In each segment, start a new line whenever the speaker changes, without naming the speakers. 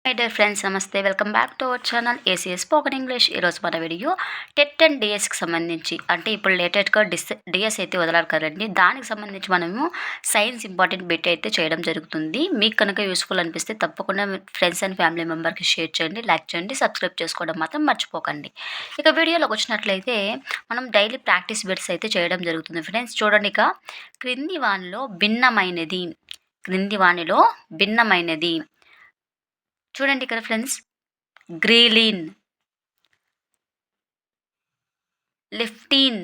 My dear friends, నమస్తే. Welcome back to our channel ACS spoken English. ఈరోజు మన video TET and డిఎస్కి సంబంధించి, అంటే ఇప్పుడు లేటెడ్గా డిఎస్ అయితే వదలారు కదండి, దానికి సంబంధించి మనము సైన్స్ ఇంపార్టెంట్ బిట్ అయితే చేయడం జరుగుతుంది. మీకు కనుక యూస్ఫుల్ అనిపిస్తే తప్పకుండా ఫ్రెండ్స్ అండ్ ఫ్యామిలీ మెంబర్కి షేర్ చేయండి, లైక్ చేయండి, సబ్స్క్రైబ్ చేసుకోవడం మాత్రం మర్చిపోకండి. ఇక వీడియోలోకి వచ్చినట్లయితే మనం డైలీ ప్రాక్టీస్ బిట్స్ అయితే చేయడం జరుగుతుంది. ఫ్రెండ్స్ చూడండి, ఇక క్రింది వానిలో భిన్నమైనది చూడండి ఇక్కడ friends. Ghrelin, leptin,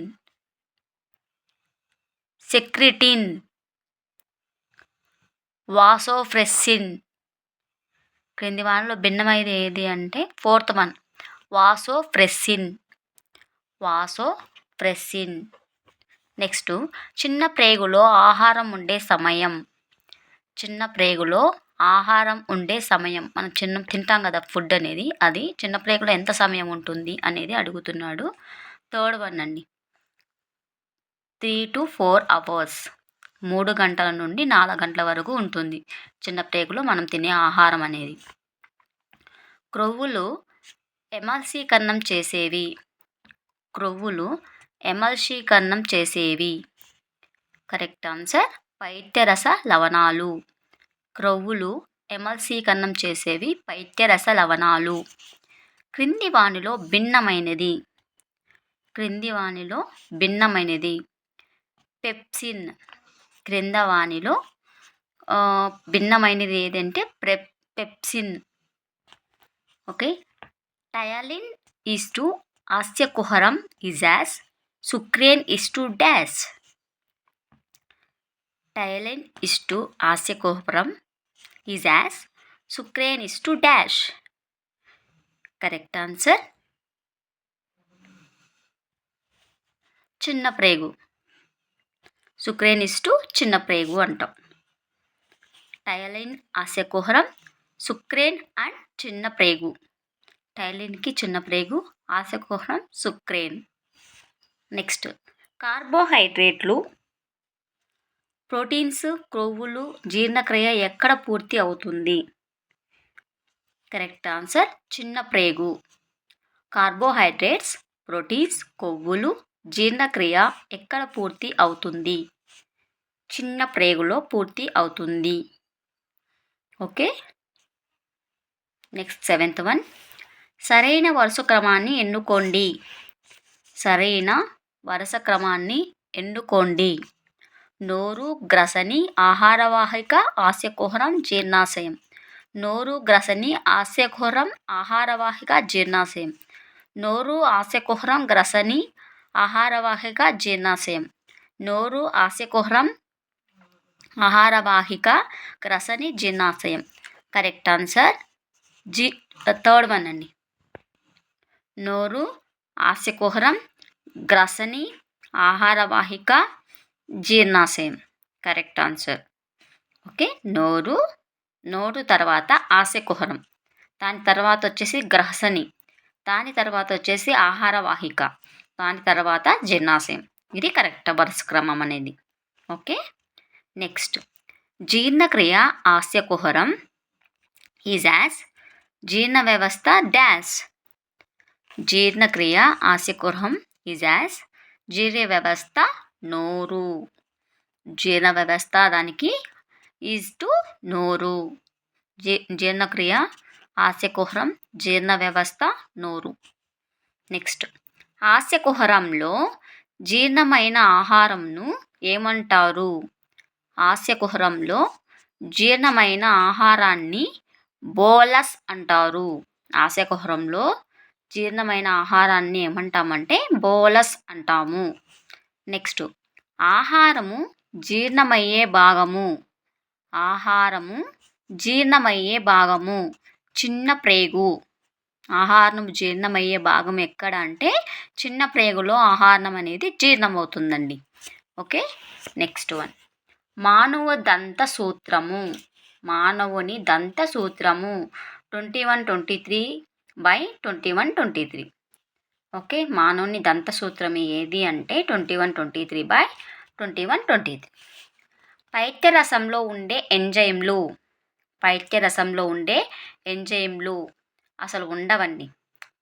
secretin, vasopressin. క్రింది వానిలో భిన్నమైనది ఏది అంటే ఫోర్త్ వన్, వాసోప్రెస్సిన్. నెక్స్ట్, చిన్న ప్రేగులో ఆహారం ఉండే సమయం. మనం తింటాం కదా ఫుడ్ అనేది, అది చిన్న ప్రేగులో ఎంత సమయం ఉంటుంది అనేది అడుగుతున్నాడు. థర్డ్ వన్ అండి, 3 to 4 hours. 3 గంటల నుండి 4 గంటల వరకు ఉంటుంది చిన్న ప్రేగులో మనం తినే ఆహారం అనేది. క్రొవ్వులు ఎమల్షీకరణం చేసేవి. కరెక్ట్ ఆన్సర్ పైత్యరస లవణాలు. క్రొవ్వులు ఎమల్షీకరణం చేసేవి పైత్యరస లవణాలు. క్రింది వానిలో భిన్నమైనది పెప్సిన్. క్రింద వానిలో భిన్నమైనది ఏదంటే pepsin. Okay. Ptyalin is to ఆస్యకుహరం is as sucrase is to dash. Ptyalin is to ఆస్యకుహరం is as sucrase is to dash. Correct answer చిన్న ప్రేగు. సుక్రేన్ ఈజ్ టు చిన్న ప్రేగు అంటాం. టయాలిన్ ఆస్యకుహరం, సుక్రేన్ అండ్ చిన్న ప్రేగు. టయాలిన్కి చిన్న ప్రేగు, ఆస్యకుహరం సుక్రేన్. నెక్స్ట్, కార్బోహైడ్రేట్లు, ప్రోటీన్స్, క్రొవ్వులు జీర్ణక్రియ ఎక్కడ పూర్తి అవుతుంది? కరెక్ట్ ఆన్సర్ చిన్న ప్రేగు. కార్బోహైడ్రేట్స్, ప్రోటీన్స్, కొవ్వులు జీర్ణక్రియ ఎక్కడ పూర్తి అవుతుంది? చిన్న ప్రేగులో పూర్తి అవుతుంది. ఓకే. నెక్స్ట్, 7th వన్, సరైన వరుస క్రమాన్ని ఎన్నుకోండి. నోరు, గ్రసని, ఆహారవాహిక, ఆస్యకుహరం, జీర్ణాశయం. నోరు, గ్రసని, ఆస్యకుహరం, ఆహారవాహిక, జీర్ణాశయం. నోరు, ఆస్యకుహరం, గ్రసని, ఆహారవాహిక, జీర్ణాశయం. నోరు, ఆస్యకుహరం, ఆహారవాహిక, గ్రసని, జీర్ణాశయం. కరెక్ట్ ఆన్సర్ థర్డ్ వన్ అండి. నోరు, ఆస్యకుహరం, గ్రసని, ఆహారవాహిక, జీర్ణాశయం. Correct answer. ఓకే. నోరు తర్వాత ఆస్యకుహరం, దాని తర్వాత వచ్చేసి గ్రసని, దాని తర్వాత వచ్చేసి ఆహారవాహిక, దాని తర్వాత జీర్ణాశయం. ఇది కరెక్ట్ వరుస క్రమం అనేది. ఓకే. నెక్స్ట్, జీర్ణక్రియ ఆస్యకుహరం ఈజ్ యాజ్ జీర్ణ వ్యవస్థ డాష్. జీర్ణక్రియ ఆస్యకుహరం ఈజ్ యాజ్ జీర్ణ వ్యవస్థ నోరు. జీర్ణ వ్యవస్థ దానికి ఈజ్ టు నోరు. జీర్ణక్రియ ఆస్యకుహరం, జీర్ణ వ్యవస్థ నోరు. నెక్స్ట్, ఆస్యకుహరంలో జీర్ణమైన ఆహారంను ఏమంటారు? ఆస్యకుహరంలో జీర్ణమైన ఆహారాన్ని బోలస్ అంటారు. ఆస్యకుహరంలో జీర్ణమైన ఆహారాన్ని ఏమంటామంటే బోలస్ అంటాము. నెక్స్ట్, ఆహారము జీర్ణమయ్యే భాగము చిన్న ప్రేగు. ఆహారం జీర్ణమయ్యే భాగం ఎక్కడ అంటే చిన్న ప్రేగులో ఆహారం అనేది జీర్ణమవుతుందండి. ఓకే. నెక్స్ట్ వన్, మానవుని దంత సూత్రము 2123/2123. ఓకే. మానవుని దంత సూత్రం ఏది అంటే 2123/2123. పైత్యరసంలో ఉండే ఎంజైమ్లు. పైత్యరసంలో ఉండే ఎంజైమ్లు అసలు ఉండవండి.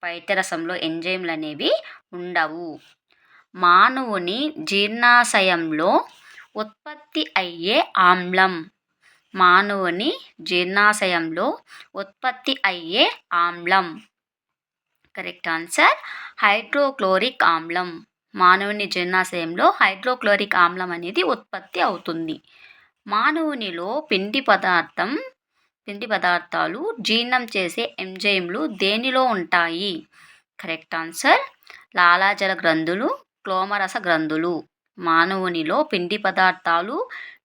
పైత్యరసంలో ఎంజైమ్లు అనేవి ఉండవు. మానవుని జీర్ణాశయంలో ఉత్పత్తి అయ్యే ఆమ్లం. మానవుని జీర్ణాశయంలో ఉత్పత్తి అయ్యే ఆమ్లం. కరెక్ట్ ఆన్సర్ హైడ్రోక్లోరిక్ ఆమ్లం. మానవుని జీర్ణాశయంలో హైడ్రోక్లోరిక్ ఆమ్లం అనేది ఉత్పత్తి అవుతుంది. మానవునిలో పిండి పదార్థాలు జీర్ణం చేసే ఎంజైమ్లు దేనిలో ఉంటాయి? కరెక్ట్ ఆన్సర్ లాలాజల గ్రంథులు, క్లోమరస గ్రంథులు. మానవునిలో పిండి పదార్థాలు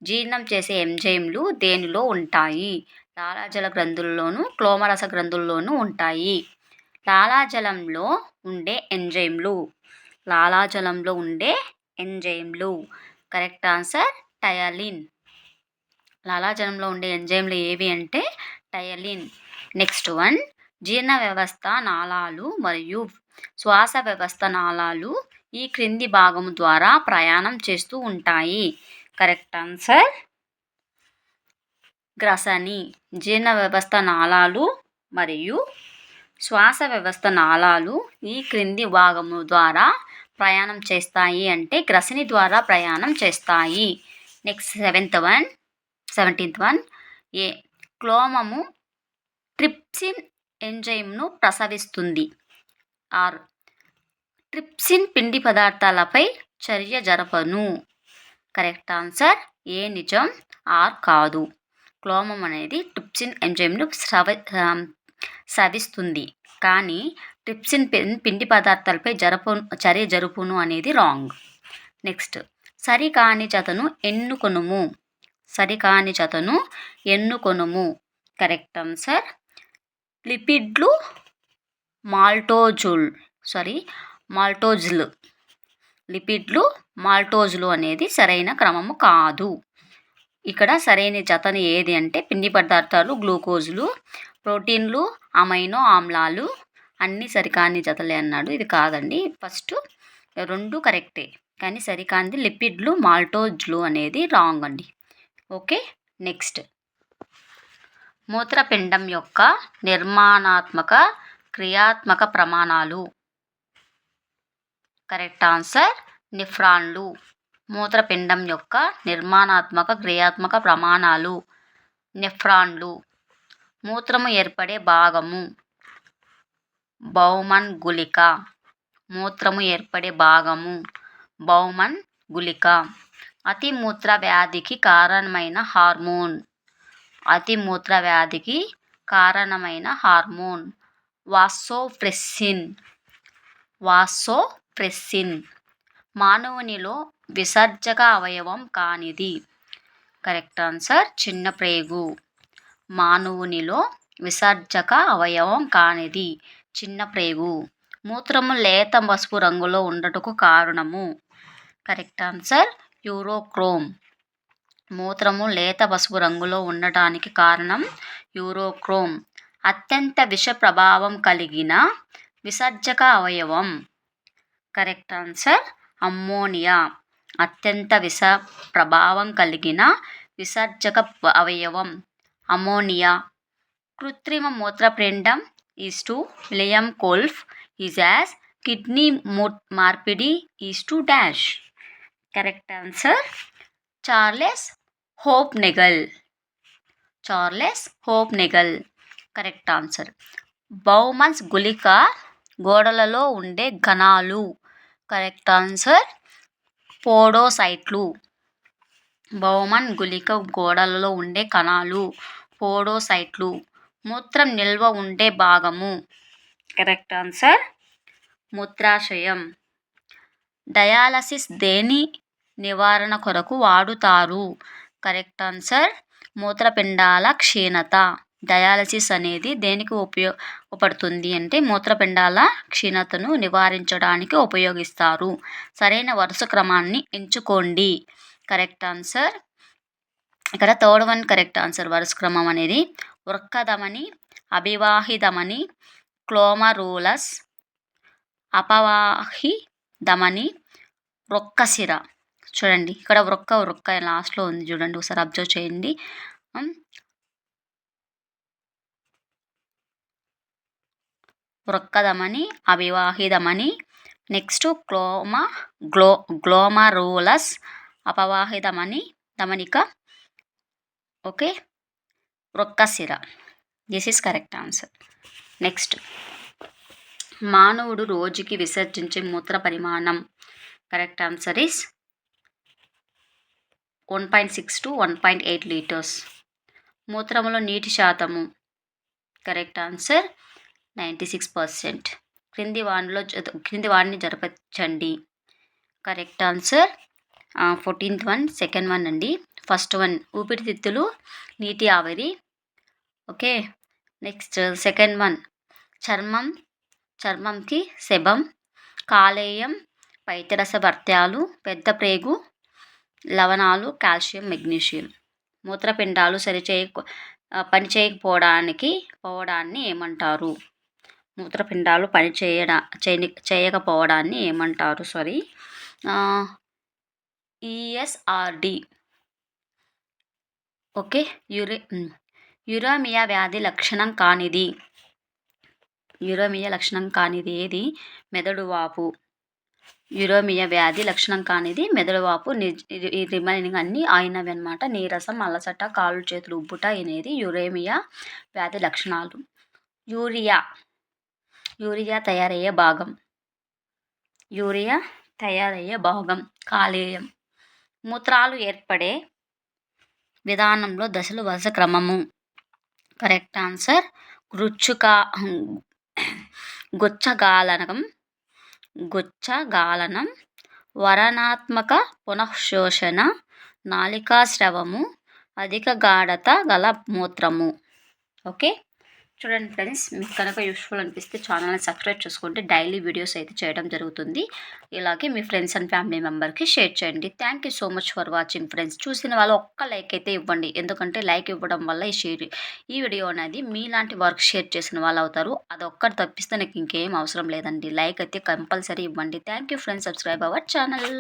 జీర్ణం చేసే ఎంజైమ్లు దేనిలో ఉంటాయి? లాలాజల గ్రంథుల్లోనూ క్లోమరస గ్రంథుల్లోనూ ఉంటాయి. లాలాజలంలో ఉండే ఎంజైమ్లు కరెక్ట్ ఆన్సర్ టయలిన్. లాలాజలంలో ఉండే ఎంజైమ్లు ఏవి అంటే టయలిన్. నెక్స్ట్ వన్, జీర్ణ వ్యవస్థ నాళాలు మరియు శ్వాస వ్యవస్థ నాళాలు ఈ క్రింది భాగము ద్వారా ప్రయాణం చేస్తూ ఉంటాయి. కరెక్ట్ ఆన్సర్ గ్రసని. జీర్ణ వ్యవస్థ నాళాలు మరియు శ్వాస వ్యవస్థ నాళాలు ఈ క్రింది భాగము ద్వారా ప్రయాణం చేస్తాయి అంటే గ్రసని ద్వారా ప్రయాణం చేస్తాయి. నెక్స్ట్ 17th వన్, ఏ క్లోమము ట్రిప్సిన్ ఎంజైమ్ను ప్రసవిస్తుంది. ఆర్ ట్రిప్సిన్ పిండి పదార్థాలపై చర్య జరపను. కరెక్ట్ ఆన్సర్ ఏ నిజం, ఆర్ కాదు. క్లోమం అనేది ట్రిప్సిన్ ఎంజైమ్ను స్రవిస్తుంది, కానీ ట్రిప్సిన్ పిండి పదార్థాలపై చర్య జరుపును అనేది రాంగ్. నెక్స్ట్, సరికాని జతను ఎన్నుకొనుము. కరెక్ట్ ఆన్సర్ లిపిడ్లు మాల్టోజ్లు అనేది సరైన క్రమము కాదు. ఇక్కడ సరైన జతని ఏది అంటే పిండి పదార్థాలు గ్లూకోజులు, ప్రోటీన్లు, అమైనో ఆమ్లాలు అన్నీ సరికాని జతలే అన్నాడు. ఇది కాదండి. ఫస్ట్ రెండు కరెక్టే, కానీ సరికానిది లిపిడ్లు మాల్టోజ్లు అనేది రాంగ్ అండి. ఓకే. నెక్స్ట్, మూత్రపిండం యొక్క నిర్మాణాత్మక క్రియాత్మక ప్రమాణాలు. Correct answer నెఫ్రాన్లు. మూత్రపిండం యొక్క నిర్మాణాత్మక క్రియాత్మక ప్రమాణాలు నెఫ్రాన్లు. మూత్రము ఏర్పడే భాగము బౌమన్ గుళిక. మూత్రము ఏర్పడే భాగము బౌమన్ గుళిక. అతిమూత్ర వ్యాధికి కారణమైన హార్మోన్ వాసోప్రెస్సిన్. మానవునిలో విసర్జక అవయవం కానిది. కరెక్ట్ ఆన్సర్ చిన్న ప్రేగు. మానవునిలో విసర్జక అవయవం కానిది చిన్న ప్రేగు. మూత్రము లేత పసుపు రంగులో ఉండటకు కారణము. Correct answer urochrome. మూత్రము లేత పసుపు రంగులో ఉండటానికి కారణం యూరోక్రోమ్. అత్యంత విష ప్రభావం కలిగిన విసర్జక అవయవం. Correct answer ammonia. అత్యంత విష ప్రభావం కలిగిన విసర్జక అవయవం అమ్మోనియా. కృత్రిమ మూత్రపిండం is to William Kolff is as kidney మార్పిడి is to dash. Correct answer Charles Hufnagel. Correct answer Bowman's గుళిక గోడలలో ఉండే కణాలు. కరెక్ట్ ఆన్సర్ పోడోసైట్లు. బౌమన్ గుళిక గోడలలో ఉండే కణాలు పోడోసైట్లు. మూత్రం నిల్వ ఉండే భాగము. Correct answer మూత్రాశయం. డయాలసిస్ దేని నివారణ కొరకు వాడుతారు? కరెక్ట్ ఆన్సర్ మూత్రపిండాల క్షీణత. డయాలసిస్ అనేది దేనికి ఉపయోగపడుతుంది అంటే మూత్రపిండాల క్షీణతను నివారించడానికి ఉపయోగిస్తారు. సరైన వరుస క్రమాన్ని ఎంచుకోండి. కరెక్ట్ ఆన్సర్ ఇక్కడ థర్డ్ వన్ కరెక్ట్ ఆన్సర్. వరుస క్రమం అనేది వృక్కధమని, అభివాహి ధమని, క్లోమరూలస్, అపవాహి ధమని, వృక్కశిర. చూడండి ఇక్కడ వృక్క లాస్ట్లో ఉంది చూడండి, ఒకసారి అబ్జర్వ్ చేయండి. వృక్కధమని, అవివాహితమని. నెక్స్ట్ గ్లోమరూలస్, అపవాహితమని, ధమనిక. ఓకే, వృక్కశిర. This is correct answer. Next, మానవుడు రోజుకి విసర్జించే మూత్ర పరిమాణం. Correct answer is 1.6 to 1.8 litres. మూత్రములో నీటి శాతము. Correct answer 96%. క్రింది వాడిని జరపచ్చండి. Correct answer 14th one, second one అండి. ఫస్ట్ వన్ ఊపిరితిత్తులు, నీటి ఆవిరి. ఓకే, నెక్స్ట్ సెకండ్ వన్ చర్మంకి సెబం, కాలేయం, పైత్యరస పెద్ద ప్రేగు, లవణాలు, కాల్షియం, మెగ్నీషియం. మూత్రపిండాలు పని చేయకపోవడాన్ని ఏమంటారు? మూత్రపిండాలు చేయకపోవడాన్ని ఏమంటారు? ESRD. ఓకే, యురేమియా వ్యాధి లక్షణం కానిది. యురేమియా లక్షణం కానిది ఏది? మెదడువాపు. యురేమియా వ్యాధి లక్షణం కానిది మెదడువాపు. ఈ రిమైనింగ్ అన్నీ అయినవి అనమాట. నీరసం, అలసట, కాళ్ళు చేతులు ఉబ్బుట అనేది యురేమియా వ్యాధి లక్షణాలు. యూరియా తయారయ్యే భాగం. కాలేయం. మూత్రాలు ఏర్పడే విధానంలో దశలు వరుస క్రమము. కరెక్ట్ ఆన్సర్ గుచ్చగాలనం, వరణాత్మక పునఃశోషణ, నాళికాస్రవము, అధిక గాఢత గల మూత్రము. ఓకే, చూడండి ఫ్రెండ్స్, మీకు కనుక యూస్ఫుల్ అనిపిస్తే ఛానల్ని సబ్స్క్రైబ్ చేసుకుంటే డైలీ వీడియోస్ అయితే చేయడం జరుగుతుంది. ఇలాగే మీ ఫ్రెండ్స్ అండ్ ఫ్యామిలీ మెంబర్కి షేర్ చేయండి. Thank you so much for watching friends. చూసిన వాళ్ళు ఒక్క లైక్ అయితే ఇవ్వండి, ఎందుకంటే లైక్ ఇవ్వడం వల్ల ఈ వీడియో అనేది మీలాంటి వర్క్ షేర్ చేసిన వాళ్ళు అవుతారు. అదొక్కటి తప్పిస్తే నాకు ఇంకేం అవసరం లేదండి. లైక్ అయితే కంపల్సరీ ఇవ్వండి. Thank you friends, subscribe our channel.